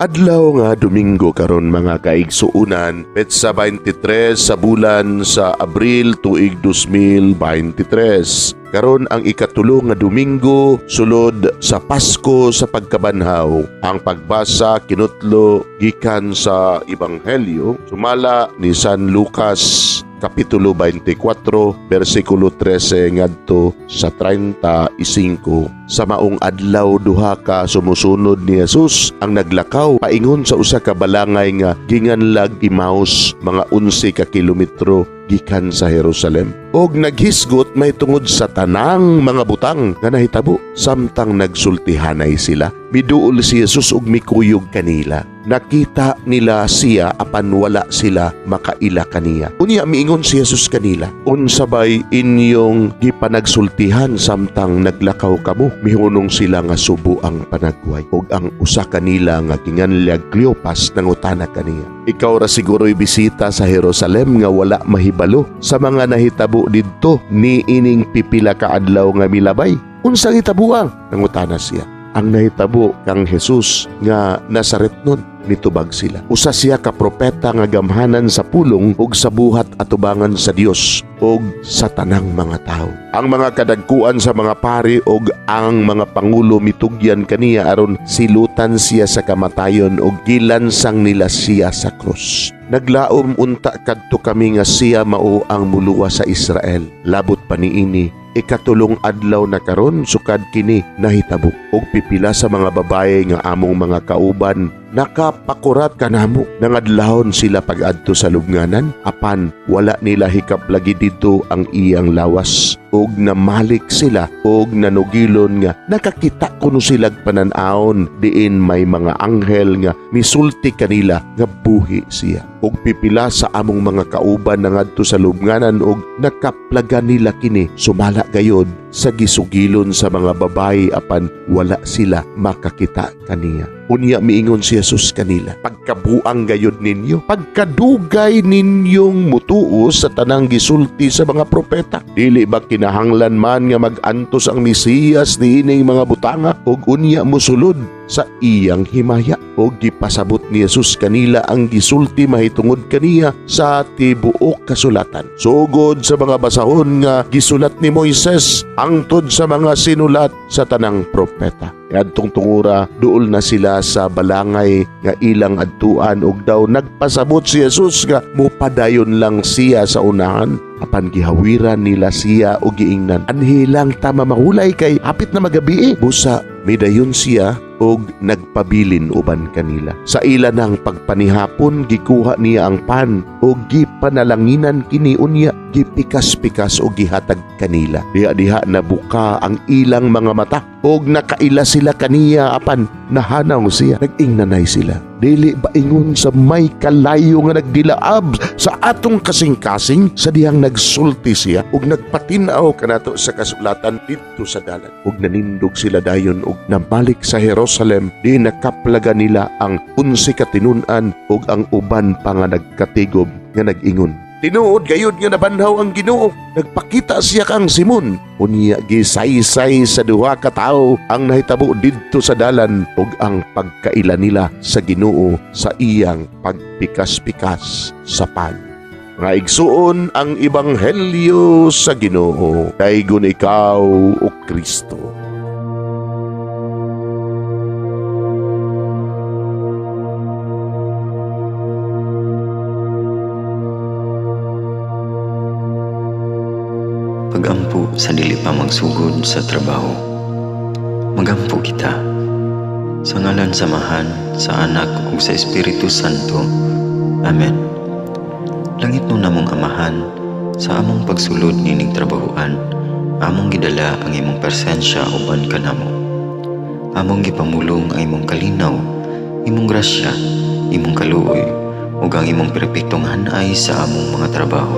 Adlaw nga Domingo karon mga kaigsuunan, petsa 23 sa bulan sa Abril tuig 2023. Karon ang ikatulo nga Domingo sulod sa Pasko sa pagkabanhaw. Ang pagbasa kinutlo gikan sa Ebanghelyo sumala ni San Lucas Kapitulo 24, versikulo 13 ngadto sa 35. Sa maong adlaw duha ka sumusunod ni Jesus ang naglakaw paingon sa usa ka balangay nga ginganlag Emmaus, mga 11 ka kilometro gikan sa Jerusalem. Og naghisgot may tungod sa tanang mga butang nga nahitabo samtang nagsultihanay sila. Miduol si Jesus og mikuyog kanila. Nakita nila siya apan wala sila makaila kaniya. Unya miingon si Jesus kanila, unsabay inyong gipanagsultihan samtang naglakaw kamo? Mihunong sila nga subo ang panagway. Og ang usa kanila nga ginganlag Cleopas nangutana kaniya, ikaw ra siguro'y bisita sa Jerusalem nga wala mahibalo sa mga nahitabo didto ni ining pipila ka adlaw nga milabay? Unsang hitabuang? Nangutana siya. Ang nahitabo kang Jesus nga Nazaretnon, nitubag sila. Usa siya ka propeta nga gamhanan sa pulong ug sa buhat atubangan sa Dios ug sa tanang mga tao. Ang mga kadagkuan sa mga pari ug ang mga pangulo mitugyan kaniya aron silutan siya sa kamatayon ug gilansang nila siya sa krus. Naglaom unta kadto kami nga siya mao ang muluwa sa Israel. Labot pa niini, ikatulong adlaw na karon sukad kini nahitabo og pipila sa mga babaye nga among mga kauban nakapakurat kanamo. Nangadlahon sila pag-adto sa lubnganan apan wala nila hikaplagi didto ang iyang lawas og namalik sila og nanugilon nga nakakita kuno silag panan-aon diin may mga anghel nga misulti kanila nga buhi siya. Og pipila sa among mga kauban nangadto sa lubnganan og nakaplagan nila kini sumala gayod sa gisugilon sa mga babae apan wala sila makakita kaniya. Unya miingon si Jesus kanila, pagkabuang gayod ninyo, pagkadugay ninyong mutuo sa tanang gisulti sa mga propeta. Dili ba kinahanglan man nga mag-antos ang Mesiyas niining mga butanga og unya mosulod sa iyang himaya? Og gipasabot ni Jesus kanila ang gisulti mahitungod kaniya sa tibuok kasulatan. Sugod sa mga basahon nga gisulat ni Moises angtod sa mga sinulat sa tanang propeta. Adtong tungura duol na sila sa balangay nga ilang adtuan ug daw nagpasabot si Jesus nga mupadayon lang siya sa unahan apan gihawiran nila siya og giingnan, anhilang ta mamahulay kay hapit na magabi. Busa midayon siya og nagpabilin uban kanila. Sa ila ng pagpanihapon gikuha niya ang pan og gipanalanginan kini unya gipikas-pikas og gihatag kanila. Diha nabuka ang ilang mga mata og nakaila sila kaniya apan nahanaw siya. Nag-ingnanay sila. Dili ba ingon sa may kalayo nga nagdilaab sa atong kasing-kasing sa dihang nagsulti siya ug nagpatinaw kanato sa kasulatan didto sa dalan. Ug nanindog sila dayon ug nabalik sa Jerusalem di nakaplaga nila ang 11 katinunan ug ang uban pa nga nagkatigob nga nag-ingon, tinuod gayud nga nabanhaw ang Ginoo. Nagpakita siya kang Simon. Unya gisaysay sa duha ka tawo ang nahitabo didto sa dalan ug ang pagkaila nila sa Ginoo sa iyang pagpikas-pikas sa pan. Nga igsuon ang Ebanghelyo sa Ginoo. Daygon ikaw o Kristo. Pagampo sa dili pa magsugod sa trabaho. Magampo kita sa ngalan samahan sa Anak ug sa Espiritu Santo. Amen. Langit mo namong Amahan, sa among pagsulod nining trabahoan, among gidala ang imong presensya uban kanamo. Among gipamulong ang imong kalinaw, imong grasya, imong kaluoy, ug ang imong perpektong hanay sa among mga trabaho.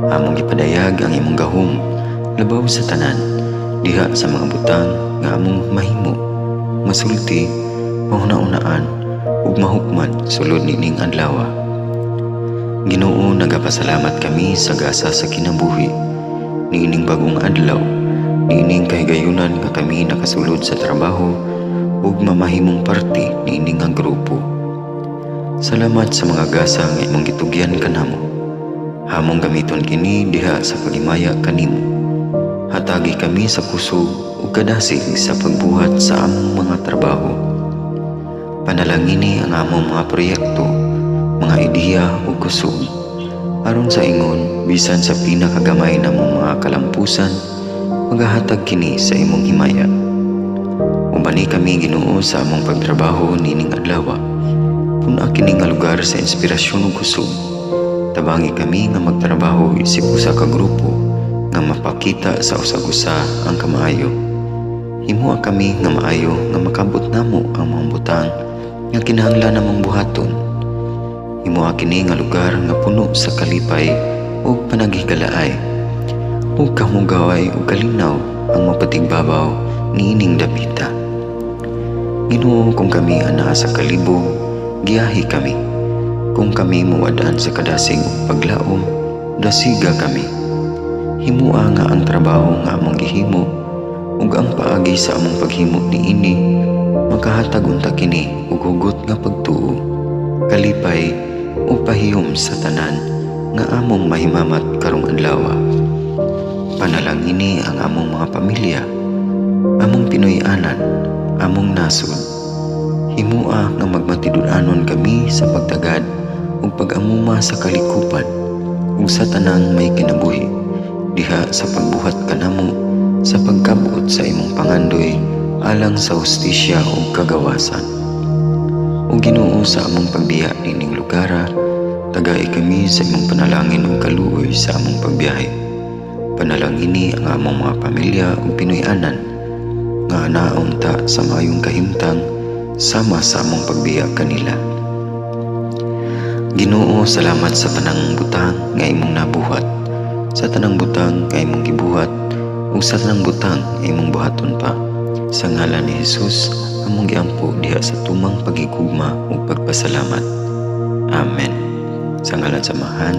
Among ipadayag ang imong gahom labaw sa tanan diha sa mga butang nga among mahimo, masulti, mahuna-unaan ug mahukman sulod nining adlaw. Ginoo, nagapasalamat kami sa gasa sa kinabuhi niining bagong adlaw, niining kahigayunan nga kami nakasulod sa trabaho ug mamahimong parte niini nga grupo. Salamat sa mga gasa nga imong gitugyan kanamo. Hamong gamiton kini diha sa pagimaya kanimo. Hatagi kami sa kusog ug kadasig sa pagbuhat sa among mga trabaho. Panalangini ang among mga proyekto, mga ideya ug kusog. Aron sa ingon, bisan sa pinakagamay namong mga kalampusan, magahatag kini sa imong himaya. Ubani kami Ginoo sa among pagtrabaho nining adlaw. Puna kini nga lugar sa inspirasyon ug kusog. Tabangi kami nga magtrabaho isip usa ka grupo nga mapakita sa usag-usa ang kamaayo. Himuha kami nga maayo nga makabot namo ang mga butang nga kinahanglan namong buhaton. Himuha kini nga lugar nga puno sa kalipay ug panagihigalaay. Ug kamugaway ug kalinaw ang mapatigbabaw niining dapita. Ginoo, kung kami ana sa kalibog, giyahi kami. Kung kami muwadaan sa kadasig ug paglaom, dasiga kami. Himua nga ang trabaho nga among gihimo ug ang paagi sa among paghimo niini makahatag unta kini og hugot nga pagtuo, kalipay ug pahiyom sa tanan nga among mahimamat karong adlaw. Panalangini ang among mga pamilya, among Pinoy-anan, among nasod. Himua nga magmatinud-anon kami sa pagtagad ug pag-amuma sa kalikupan ug sa tanang may kinabuhi diha sa pagbuhat kanamo sa pagkabot sa imong pangandoy alang sa hustisya ug kagawasan. O Ginoo, sa among pagbiya nining lugara, tagay kami sa imong panalangin ug kaluoy sa among pagbiyahe. Panalangini ang among mga pamilya ug Pinoy-anan nga naunta sa mayong kahimtang sama sa among pagbiya kanila. Ginoo, salamat sa tanang butang nga imong nabuhat, sa tanang butang nga imong gibuhat ug sa tanang butang nga imong buhaton pa. Sa ngalan ni Jesus, among giampo diha sa tumang pagigugma ug pagpasalamat. Amen. Sa ngalan sa Amahan,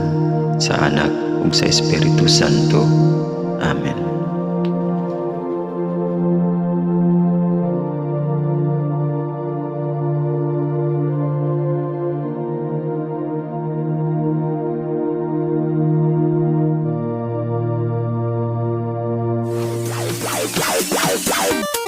sa Anak ug sa Espiritu Santo. Amen. Live.